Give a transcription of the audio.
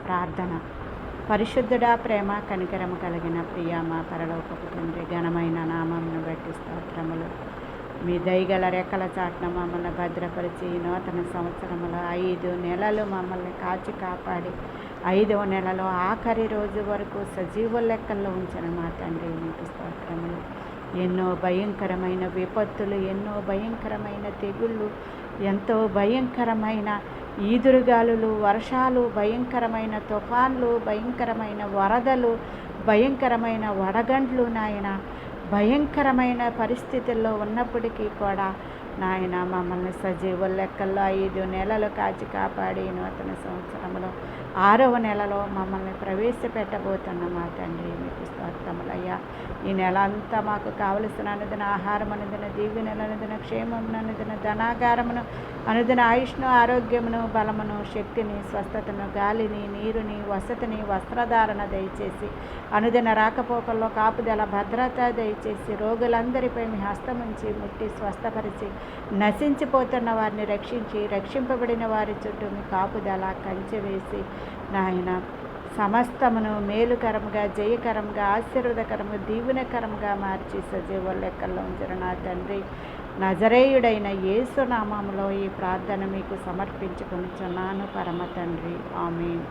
ప్రార్థన. పరిశుద్ధుడా, ప్రేమ కనికరము కలిగిన ప్రియ మా పరలోకపు తండ్రి, ఘనమైన నామమును బట్టి స్తోత్రములు. మీ దయగల రెక్కల చాటున మమ్మల్ని భద్రపరిచి ఈ నూతన సంవత్సరంలో 5 నెలలు మమ్మల్ని కాచి కాపాడి 5వ నెలలో ఆఖరి రోజు వరకు సజీవ లెక్కల్లో ఉంచిన మా తండ్రి మీకు స్తోత్రములు. ఎన్నో భయంకరమైన విపత్తులు, ఎన్నో భయంకరమైన తెగుళ్ళు, ఎంతో భయంకరమైన ఈదురుగాలులు, వర్షాలు, భయంకరమైన తుఫాన్లు, భయంకరమైన వరదలు, భయంకరమైన వడగండ్లు నాయన, భయంకరమైన పరిస్థితుల్లో ఉన్నప్పటికీ కూడా నాయన మమ్మల్ని సజీవ లెక్కల్లో 5 నెలలు కాచి కాపాడి నూతన సంవత్సరంలో 6వ నెలలో మమ్మల్ని ప్రవేశపెట్టబోతున్న మా తండ్రి మీకు స్తోత్రములయ్యా. ఈ నెల అంతా మాకు కావలసిన అనుదిన ఆహారం, అనుదిన దీవెనలు, అనుదిన క్షేమమును, అనుదిన ధనాగారమును, అనుదిన ఆయుష్ను, ఆరోగ్యమును, బలమును, శక్తిని, స్వస్థతను, గాలిని, నీరుని, వసతిని, వస్త్రధారణ దయచేసి అనుదిన రాకపోకల్లో కాపుదల, భద్రత దయచేసి రోగులందరిపై మీ హస్తముంచి ముట్టి స్వస్థపరిచి నశించిపోతున్న వారిని రక్షించి రక్షింపబడిన వారి చుట్టూ మీ కాపుదల కంచె వేసి నాయన సమస్తమును మేలుకరముగా, జయకరముగా, ఆశీర్వదకరముగా, దీవెనకరముగా మార్చి సజీవ లెక్కల్లో ఉంచిన నా తండ్రి, నజరేయుడైన యేసు నామములో ఈ ప్రార్థన మీకు సమర్పించుకొనుచున్నాను పరమ తండ్రి. ఆమేన్.